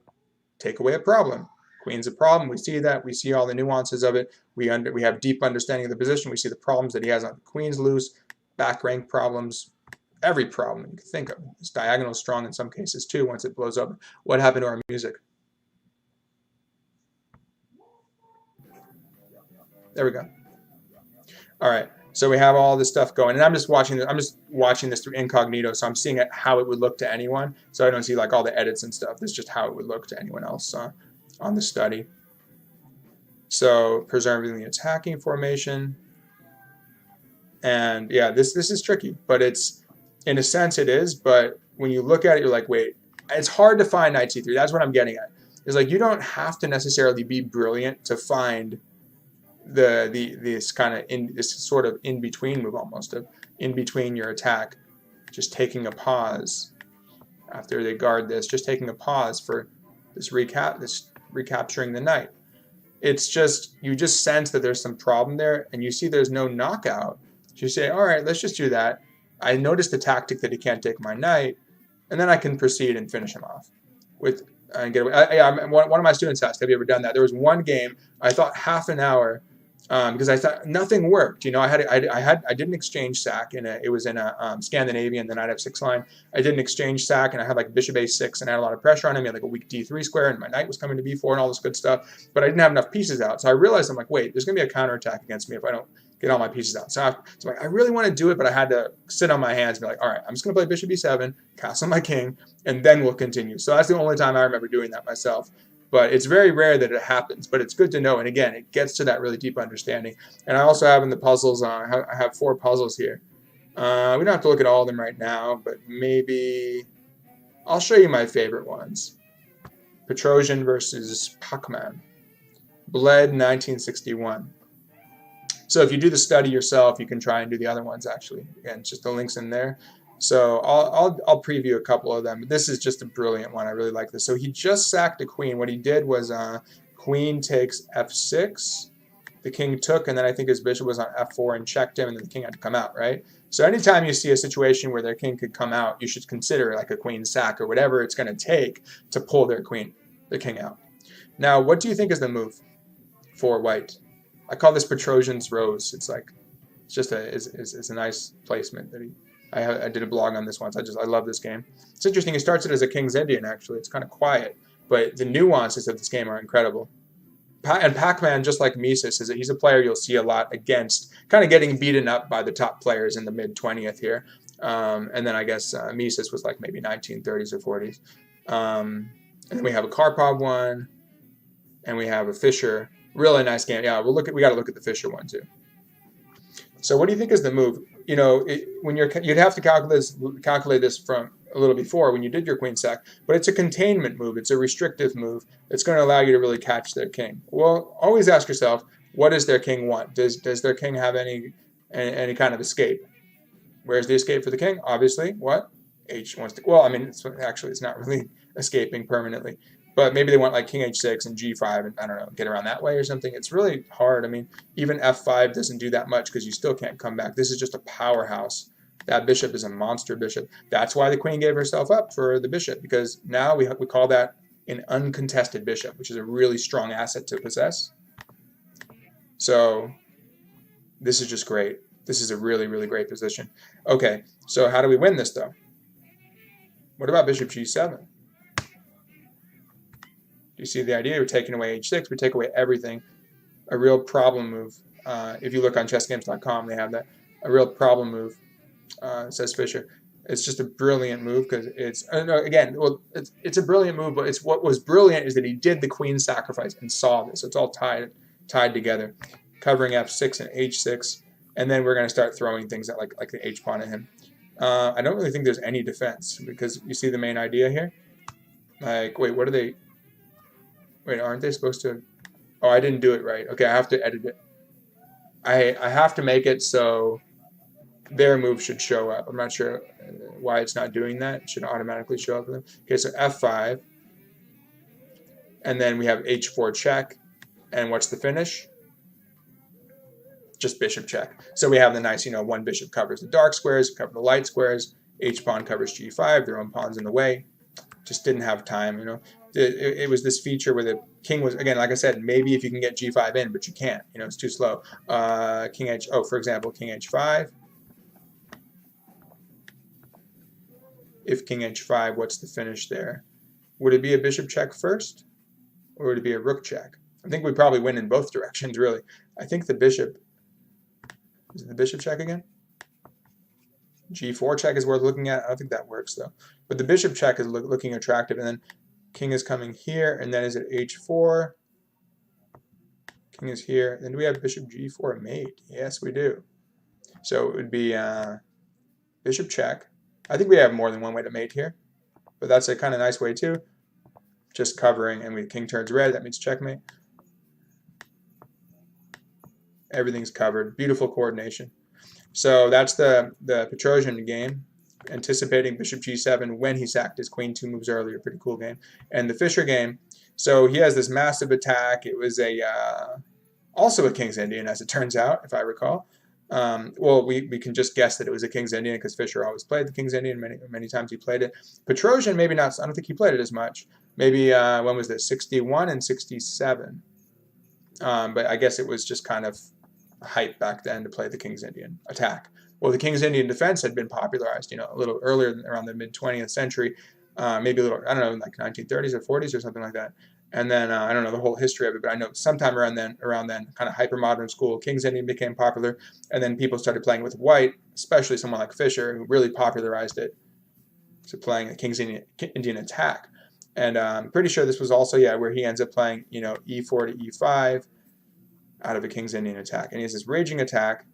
S1: take away a problem. Queen's a problem. We see that. We see all the nuances of it. We have deep understanding of the position. We see the problems that he has on queen's loose, back rank problems, every problem you can think of. It's diagonal strong in some cases too once it blows up. What happened to our music? There we go. All right. So we have all this stuff going, and I'm just watching this through incognito, so I'm seeing how it would look to anyone. So I don't see like all the edits and stuff. This is just how it would look to anyone else on the study. So preserving the attacking formation, and yeah, this is tricky, but it's, in a sense it is. But when you look at it, you're like, wait, it's hard to find knight c3. That's what I'm getting at. It's like you don't have to necessarily be brilliant to find this sort of in between move, almost of in between your attack, just taking a pause after they guard this, just taking a pause for this recapturing the knight. It's just, you just sense that there's some problem there, and you see there's no knockout. So you say, all right, let's just do that. I noticed the tactic that he can't take my knight, and then I can proceed and finish him off with and get away. One of my students asked, "Have you ever done that?" There was one game I thought half an hour because I thought nothing worked. You know, I did an exchange sack it was in a Scandinavian, the knight f6 line. I did an exchange sack and I had like bishop a6 and I had a lot of pressure on him. He had like a weak d3 square and my knight was coming to b4 and all this good stuff. But I didn't have enough pieces out, so I realized I'm like, wait, there's gonna be a counterattack against me if I don't get all my pieces out. So I really want to do it, but I had to sit on my hands and be like, all right, I'm just going to play bishop b7, castle my king, and then we'll continue. So that's the only time I remember doing that myself. But it's very rare that it happens, but it's good to know. And again, it gets to that really deep understanding. And I also have in the puzzles, I have 4 puzzles here. We don't have to look at all of them right now, but maybe I'll show you my favorite ones. Petrosian versus Pacman. Bled 1961. So if you do the study yourself, you can try and do the other ones actually. Again, just the links in there. So I'll preview a couple of them. But this is just a brilliant one. I really like this. So he just sacked a queen. What he did was queen takes f6. The king took, and then I think his bishop was on f4 and checked him, and then the king had to come out, right? So anytime you see a situation where their king could come out, you should consider like a queen sack or whatever it's going to take to pull their king out. Now, what do you think is the move for white? I call this Petrosian's Rose. It's a nice placement that I did a blog on this once. I love this game. It's interesting. He starts it as a King's Indian actually. It's kind of quiet, but the nuances of this game are incredible. And Pacman, just like Mises, he's a player you'll see a lot against, kind of getting beaten up by the top players in the mid 20th here. And then I guess Mises was like maybe 1930s or 40s. And then we have a Karpov one, and we have a Fischer. Really nice game. Yeah, we got to look at the Fischer one too. So what do you think is the move? You know, you'd have to calculate this from a little before when you did your queen sack, but it's a containment move. It's a restrictive move. It's going to allow you to really catch their king. Well, always ask yourself, what does their king want? Does their king have any kind of escape? Where's the escape for the king? Obviously, what? H wants to. Well, I mean, it's not really escaping permanently. But maybe they want like king h6 and g5 and I don't know, get around that way or something. It's really hard. I mean, even f5 doesn't do that much because you still can't come back. This is just a powerhouse. That bishop is a monster bishop. That's why the queen gave herself up for the bishop, because now we call that an uncontested bishop, which is a really strong asset to possess. So this is just great. This is a really, really great position. Okay, so how do we win this though? What about bishop g7? You see the idea? We're taking away h6. We take away everything. A real problem move. If you look on chessgames.com, they have that. A real problem move, says Fischer. It's just a brilliant move because it's, again, well, it's a brilliant move, but what was brilliant is that he did the queen sacrifice and saw this. So it's all tied together. Covering f6 and h6. And then we're going to start throwing things at like the h-pawn at him. I don't really think there's any defense because you see the main idea here? Like, wait, what are they... Wait, aren't they supposed to... Oh, I didn't do it right. Okay, I have to edit it. I have to make it so their move should show up. I'm not sure why it's not doing that. It should automatically show up for them. Okay, so f5. And then we have h4 check. And what's the finish? Just bishop check. So we have the nice, one bishop covers the dark squares, cover the light squares. H-pawn covers g5, their own pawn's in the way. Just didn't have time, It was this feature where the king was, again, like I said, maybe if you can get g5 in, but you can't. It's too slow. For example, king h5. If king h5, what's the finish there? Would it be a bishop check first? Or would it be a rook check? I think we probably win in both directions, really. I think the bishop... Is it the bishop check again? G4 check is worth looking at. I don't think that works, though. But the bishop check is looking attractive, and then king is coming here, and then is it h4? King is here. Then do we have bishop g4 mate? Yes, we do. So it would be bishop check. I think we have more than one way to mate here, but that's a kind of nice way too. Just covering, and king turns red. That means checkmate. Everything's covered. Beautiful coordination. So that's the Petrosian game, anticipating bishop g7 when he sacked his queen 2 moves earlier. Pretty cool game. And the Fischer game, so he has this massive attack. It was also a King's Indian, as it turns out, if I recall. Well, we can just guess that it was a King's Indian because Fischer always played the King's Indian. Many times he played it. Petrosian, maybe not. I don't think he played it as much. Maybe when was this? 61 and 67. But I guess it was just kind of hype back then to play the King's Indian attack. Well, the King's Indian defense had been popularized, a little earlier, around the mid 20th century, maybe a little, I don't know, like 1930s or 40s or something like that. And then I don't know the whole history of it, but I know sometime around then, kind of hyper-modern school, King's Indian became popular, and then people started playing with white, especially someone like Fischer, who really popularized it. So playing a King's Indian attack. And I'm pretty sure this was also, where he ends up playing, e4 to e5 out of a King's Indian attack. And he has this raging attack.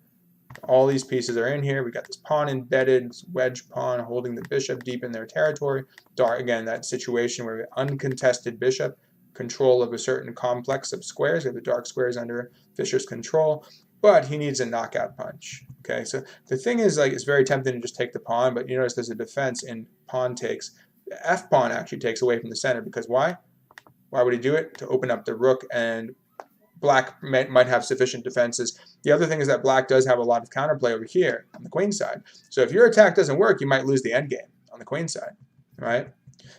S1: All these pieces are in here. We got this pawn embedded, this wedge pawn holding the bishop deep in their territory. Again, that situation where uncontested bishop, control of a certain complex of squares. We have the dark squares under Fischer's control, but he needs a knockout punch. Okay, so the thing is, like, it's very tempting to just take the pawn, but you notice there's a defense in pawn takes. The F pawn actually takes away from the center because why? Why would he do it? To open up the rook, and black might have sufficient defenses. The other thing is that black does have a lot of counterplay over here on the queen side. So if your attack doesn't work, you might lose the endgame on the queen side, right?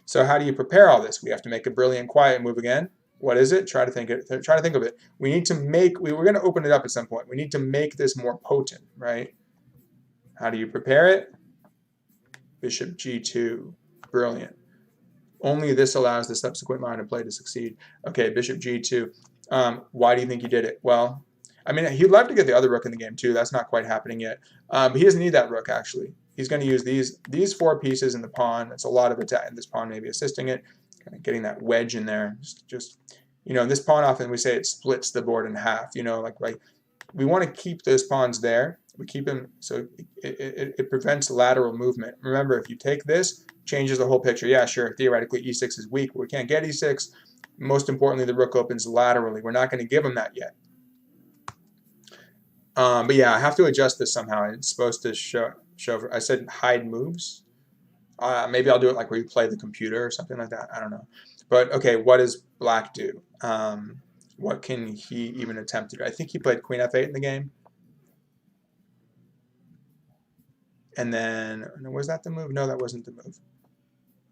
S1: So how do you prepare all this? We have to make a brilliant quiet move again. What is it? Try to think of it. We need to make, we're going to open it up at some point. We need to make this more potent, right? How do you prepare it? Bishop g2. Brilliant. Only this allows the subsequent line of play to succeed. Okay, bishop g2. Why do you think he did it? Well, I mean, he'd love to get the other rook in the game too. That's not quite happening yet. But he doesn't need that rook, actually. He's going to use these four pieces in the pawn. That's a lot of attack. And this pawn maybe assisting it, kind of getting that wedge in there. Just this pawn, often we say it splits the board in half. We want to keep those pawns there. We keep them so it prevents lateral movement. Remember, if you take this, changes the whole picture. Yeah, sure, theoretically e6 is weak, but we can't get e6. Most importantly, the rook opens laterally. We're not going to give him that yet. But yeah, I have to adjust this somehow. It's supposed to show. I said hide moves. Maybe I'll do it like where you play the computer or something like that. I don't know. But okay, what does black do? What can he even attempt to do? I think he played queen f8 in the game. And then, was that the move? No, that wasn't the move.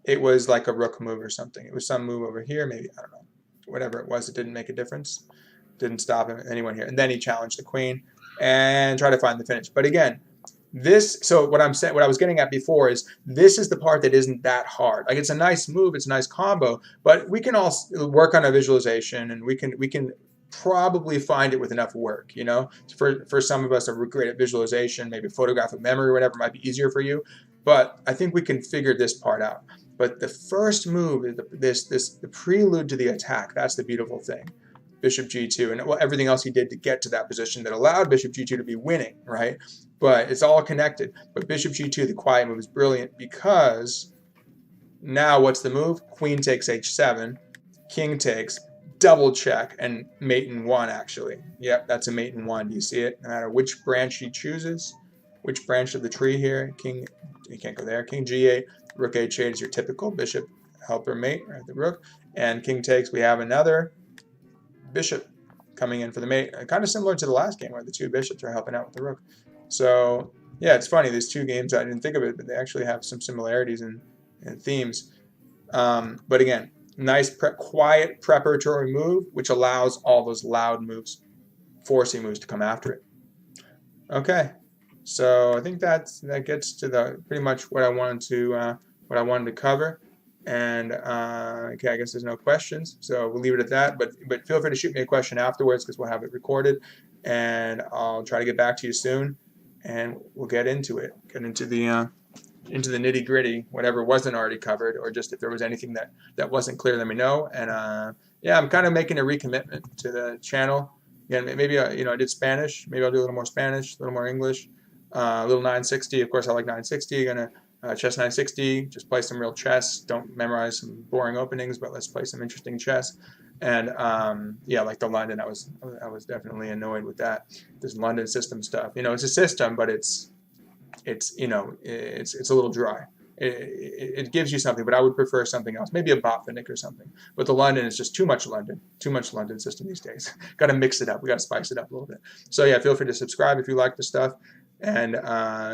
S1: It was like a rook move or something. It was some move over here, maybe. I don't know. Whatever it was, it didn't make a difference. Didn't stop him, anyone here. And then he challenged the queen and tried to find the finish. But again, so what I was getting at before is this is the part that isn't that hard. Like, it's a nice move, it's a nice combo, but we can all work on a visualization, and we can probably find it with enough work. For some of us are great at visualization, maybe photographic memory or whatever might be easier for you, but I think we can figure this part out. But the first move is the prelude to the attack. That's the beautiful thing. Bishop g2, and everything else he did to get to that position that allowed bishop g2 to be winning, right? But it's all connected. But bishop g2, the quiet move, is brilliant because now what's the move? Queen takes h7, king takes, double check, and mate in one, actually. Yep, that's a mate in one. Do you see it? No matter which branch he chooses, which branch of the tree here, king, you can't go there, king g8, rook h8 is your typical bishop helper mate, right, the rook, and king takes, we have another bishop coming in for the mate, kind of similar to the last game where the two bishops are helping out with the rook. So yeah, it's funny, these two games, I didn't think of it, but they actually have some similarities and themes. But again, nice quiet preparatory move, which allows all those loud moves, forcing moves to come after it. Okay, so I think that gets to pretty much what I wanted to cover. And okay, I guess there's no questions, so we'll leave it at that. But feel free to shoot me a question afterwards because we'll have it recorded, and I'll try to get back to you soon, and we'll get into it, get into the nitty gritty, whatever wasn't already covered, or just if there was anything that wasn't clear, let me know. And yeah, I'm kind of making a recommitment to the channel. Again, maybe I did Spanish, maybe I'll do a little more Spanish, a little more English, a little 960. Of course, I like 960. Gonna chess 960, just play some real chess. Don't memorize some boring openings, but let's play some interesting chess. And yeah, like the London, I was definitely annoyed with that. This London system stuff. It's a system, but it's a little dry. it gives you something, but I would prefer something else, maybe a Botvinnik or something. But the London is just too much London system these days. Got to mix it up. We got to spice it up a little bit. So yeah, feel free to subscribe if you like the stuff, and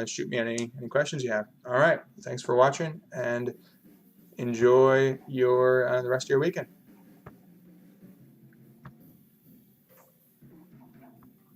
S1: shoot me any questions you have. All right, thanks for watching, and enjoy the rest of your weekend.